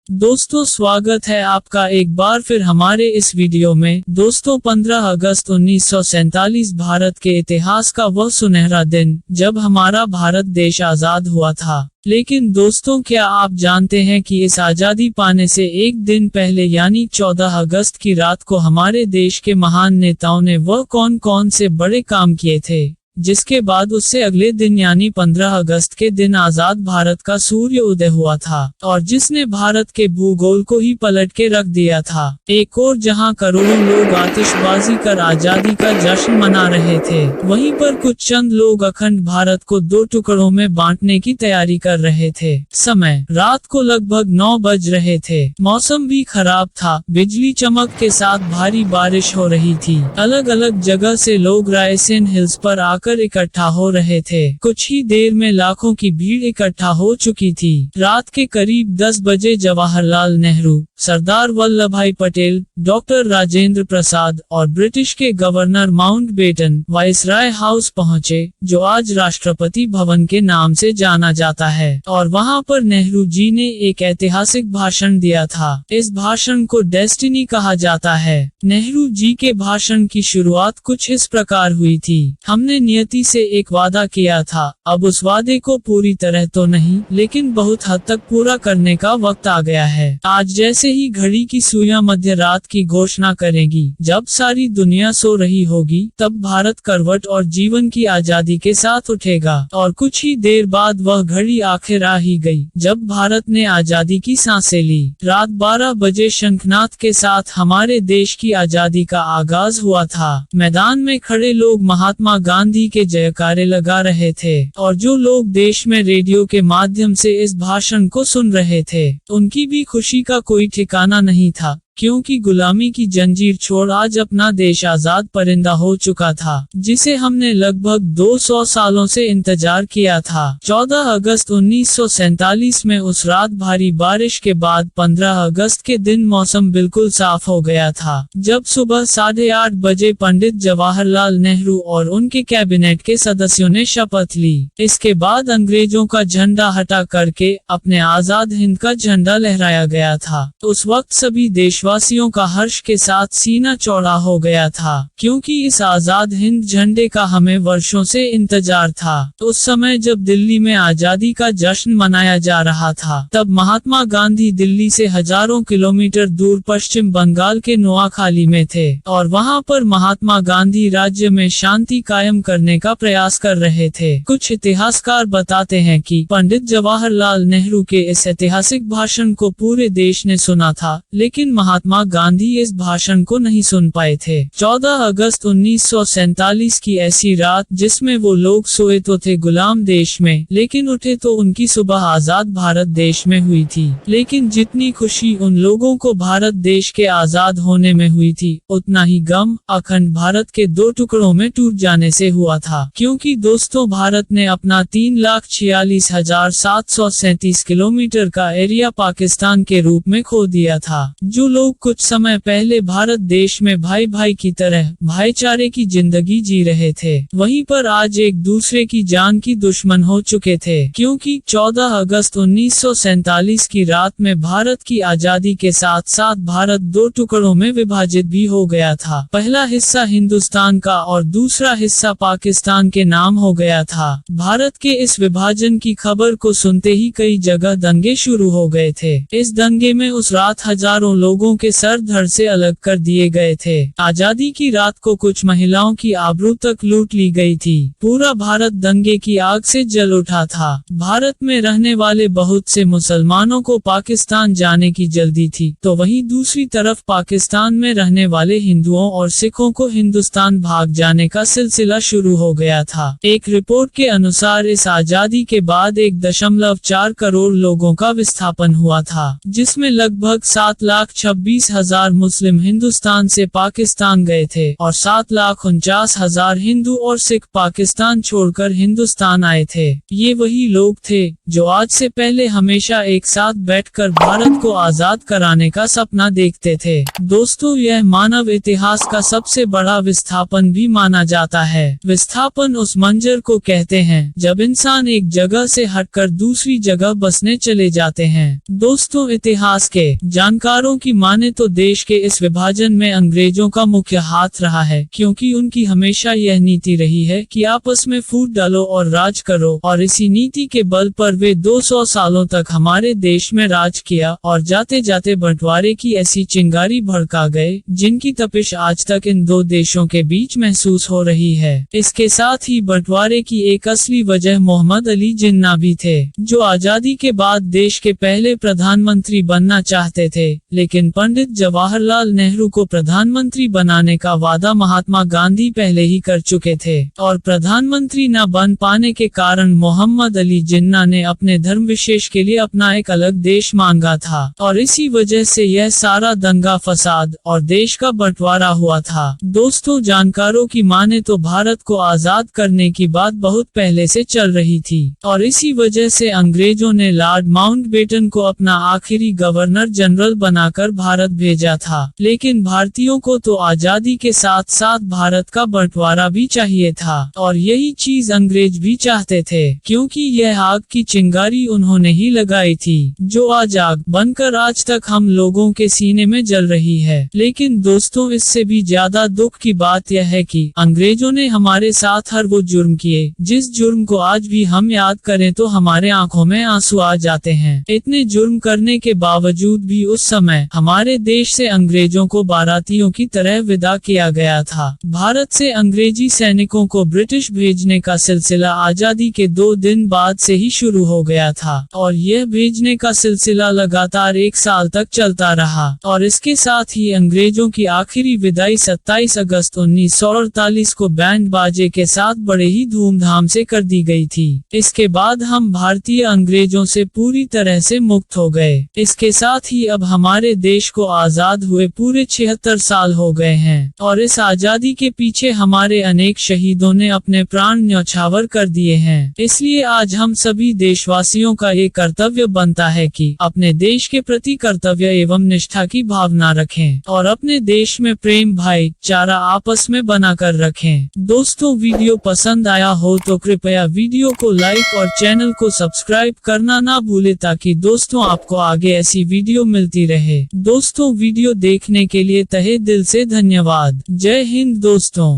दोस्तों स्वागत है आपका एक बार फिर हमारे इस वीडियो में। दोस्तों 15 अगस्त 1947 भारत के इतिहास का वह सुनहरा दिन जब हमारा भारत देश आजाद हुआ था। लेकिन दोस्तों क्या आप जानते हैं कि इस आजादी पाने से एक दिन पहले यानी 14 अगस्त की रात को हमारे देश के महान नेताओं ने वह कौन कौन से बड़े काम किए थे, जिसके बाद उससे अगले दिन यानी 15 अगस्त के दिन आजाद भारत का सूर्य उदय हुआ था और जिसने भारत के भूगोल को ही पलट के रख दिया था। एक और जहां करोड़ों लोग आतिशबाजी कर आजादी का जश्न मना रहे थे, वहीं पर कुछ चंद लोग अखंड भारत को दो टुकड़ों में बांटने की तैयारी कर रहे थे। समय रात को लगभग 9 बज रहे थे। मौसम भी खराब था, बिजली चमक के साथ भारी बारिश हो रही थी। अलग अलग जगह से लोग रायसेन हिल्स पर आकर इकट्ठा हो रहे थे। कुछ ही देर में लाखों की भीड़ इकट्ठा हो चुकी थी। रात के करीब 10 बजे जवाहरलाल नेहरू, सरदार वल्लभ भाई पटेल, डॉक्टर राजेंद्र प्रसाद और ब्रिटिश के गवर्नर माउंटबेटन वाइसराय हाउस पहुंचे, जो आज राष्ट्रपति भवन के नाम से जाना जाता है। और वहां पर नेहरू जी ने एक ऐतिहासिक भाषण दिया था। इस भाषण को डेस्टिनी कहा जाता है। नेहरू जी के भाषण की शुरुआत कुछ इस प्रकार हुई थी। हमने नियति से एक वादा किया था, अब उस वादे को पूरी तरह तो नहीं लेकिन बहुत हद तक पूरा करने का वक्त आ गया है। आज जैसे ही घड़ी की सुइयां मध्य रात की घोषणा करेगी, जब सारी दुनिया सो रही होगी, तब भारत करवट और जीवन की आजादी के साथ उठेगा। और कुछ ही देर बाद वह घड़ी आखिर आ ही गई, जब भारत ने आजादी की सांसें ली। रात 12 बजे शंखनाद के साथ हमारे देश की आजादी का आगाज हुआ था। मैदान में खड़े लोग महात्मा गांधी के जयकारे लगा रहे थे और जो लोग देश में रेडियो के माध्यम से इस भाषण को सुन रहे थे, उनकी भी खुशी का कोई ठिकाना नहीं था, क्योंकि गुलामी की जंजीर छोड़ आज अपना देश आजाद परिंदा हो चुका था, जिसे हमने लगभग 200 सालों से इंतजार किया था। 14 अगस्त 1947 में उस रात भारी बारिश के बाद 15 अगस्त के दिन मौसम बिल्कुल साफ हो गया था, जब सुबह 8:30 बजे पंडित जवाहरलाल नेहरू और उनके कैबिनेट के सदस्यों ने शपथ ली। इसके बाद अंग्रेजों का झंडा हटा करके अपने आजाद हिंद का झंडा लहराया गया था। उस वक्त सभी देशवासियों का हर्ष के साथ सीना चौड़ा हो गया था, क्योंकि इस आजाद हिंद झंडे का हमें वर्षों से इंतजार था। उस समय जब दिल्ली में आजादी का जश्न मनाया जा रहा था, तब महात्मा गांधी दिल्ली से हजारों किलोमीटर दूर पश्चिम बंगाल के नोआखाली में थे और वहां पर महात्मा गांधी राज्य में शांति कायम करने का प्रयास कर रहे थे। कुछ इतिहासकार बताते हैं कि पंडित जवाहरलाल नेहरू के इस ऐतिहासिक भाषण को पूरे देश ने सुना था, लेकिन महात्मा गांधी इस भाषण को नहीं सुन पाए थे। 14 अगस्त 1947 की ऐसी रात जिसमें वो लोग सोए तो थे गुलाम देश में, लेकिन उठे तो उनकी सुबह आजाद भारत देश में हुई थी। लेकिन जितनी खुशी उन लोगों को भारत देश के आजाद होने में हुई थी, उतना ही गम अखंड भारत के दो टुकड़ों में टूट जाने से हुआ था। क्योंकि दोस्तों भारत ने अपना 3,46,737 किलोमीटर का एरिया पाकिस्तान के रूप में खो दिया था। जो लोग कुछ समय पहले भारत देश में भाई भाई की तरह भाईचारे की जिंदगी जी रहे थे, वहीं पर आज एक दूसरे की जान की दुश्मन हो चुके थे। क्योंकि 14 अगस्त 1947 की रात में भारत की आजादी के साथ साथ भारत दो टुकड़ों में विभाजित भी हो गया था। पहला हिस्सा हिंदुस्तान का और दूसरा हिस्सा पाकिस्तान के नाम हो गया था। भारत के इस विभाजन की खबर को सुनते ही कई जगह दंगे शुरू हो गए थे। इस दंगे में उस रात हजारों लोगों के सर धड़ से अलग कर दिए गए थे। आजादी की रात को कुछ महिलाओं की आबरू तक लूट ली गई थी। पूरा भारत दंगे की आग से जल उठा था। भारत में रहने वाले बहुत से मुसलमानों को पाकिस्तान जाने की जल्दी थी, तो वहीं दूसरी तरफ पाकिस्तान में रहने वाले हिंदुओं और सिखों को हिंदुस्तान भाग जाने का सिलसिला शुरू हो गया था। एक रिपोर्ट के अनुसार इस आजादी के बाद 1.4 करोड़ लोगों का विस्थापन हुआ था, जिसमें लगभग 7,26,000 26,000 मुस्लिम हिंदुस्तान से पाकिस्तान गए थे और 7,49,000 हिंदू और सिख पाकिस्तान छोड़कर हिंदुस्तान आए थे। ये वही लोग थे जो आज से पहले हमेशा एक साथ बैठकर भारत को आजाद कराने का सपना देखते थे। दोस्तों, यह मानव इतिहास का सबसे बड़ा विस्थापन भी माना जाता है। विस्थापन उस मंजर को कहते हैं जब इंसान एक जगह से हटकर दूसरी जगह बसने चले जाते हैं। दोस्तों, इतिहास के जानकारों की माने तो देश के इस विभाजन में अंग्रेजों का मुख्य हाथ रहा है, क्योंकि उनकी हमेशा यह नीति रही है कि आपस में फूट डालो और राज करो, और इसी नीति के बल पर वे 200 सालों तक हमारे देश में राज किया और जाते जाते बंटवारे की ऐसी चिंगारी भड़का गए जिनकी तपिश आज तक इन दो देशों के बीच महसूस हो रही है। इसके साथ ही बंटवारे की एक असली वजह मोहम्मद अली जिन्ना भी थे, जो आजादी के बाद देश के पहले प्रधानमंत्री बनना चाहते थे, लेकिन पंडित जवाहरलाल नेहरू को प्रधानमंत्री बनाने का वादा महात्मा गांधी पहले ही कर चुके थे और प्रधानमंत्री न बन पाने के कारण मोहम्मद अली जिन्ना ने अपने धर्म विशेष के लिए अपना एक अलग देश मांगा था और इसी वजह से यह सारा दंगा फसाद और देश का बंटवारा हुआ था। दोस्तों, जानकारों की माने तो भारत को आजाद करने की बात बहुत पहले से चल रही थी और इसी वजह से अंग्रेजों ने लॉर्ड माउंटबेटन को अपना आखिरी गवर्नर जनरल बनाकर भारत भेजा था। लेकिन भारतीयों को तो आजादी के साथ साथ भारत का बंटवारा भी चाहिए था और यही चीज अंग्रेज भी चाहते थे, क्योंकि यह आग की चिंगारी उन्होंने ही लगाई थी जो आज आग बनकर आज तक हम लोगों के सीने में जल रही है। लेकिन दोस्तों, इससे भी ज्यादा दुख की बात यह है कि अंग्रेजों ने हमारे साथ हर वो जुर्म किए जिस जुर्म को आज भी हम याद करें तो हमारे आंखों में आंसू आ जाते हैं। इतने जुर्म करने के बावजूद भी उस समय हमारे देश से अंग्रेजों को बारातियों की तरह विदा किया गया था। भारत से अंग्रेजी सैनिकों को ब्रिटिश भेजने का सिलसिला आजादी के 2 दिन बाद से ही शुरू हो गया था और यह भेजने का सिलसिला लगातार 1 साल तक चलता रहा और इसके साथ ही अंग्रेजों की आखिरी विदाई 27 अगस्त 1948 को बैंड बाजे के साथ बड़े ही धूमधाम से कर दी गई थी। इसके बाद हम भारतीय अंग्रेजों से पूरी तरह से मुक्त हो गए। इसके साथ ही अब हमारे देश को आजाद हुए पूरे 76 साल हो गए हैं और इस आजादी के पीछे हमारे अनेक शहीदों ने अपने प्राण न्यौछावर कर दिए हैं। इसलिए आज हम सभी देशवासियों का ये कर्तव्य बनता है कि अपने देश के प्रति कर्तव्य एवं निष्ठा की भावना रखें और अपने देश में प्रेम भाईचारा आपस में बनाकर रखें। दोस्तों, वीडियो पसंद आया हो तो कृपया वीडियो को लाइक और चैनल को सब्सक्राइब करना ना भूले ताकि दोस्तों आपको आगे ऐसी वीडियो मिलती रहे। दोस्तों, वीडियो देखने के लिए तहे दिल से धन्यवाद। जय हिंद दोस्तों।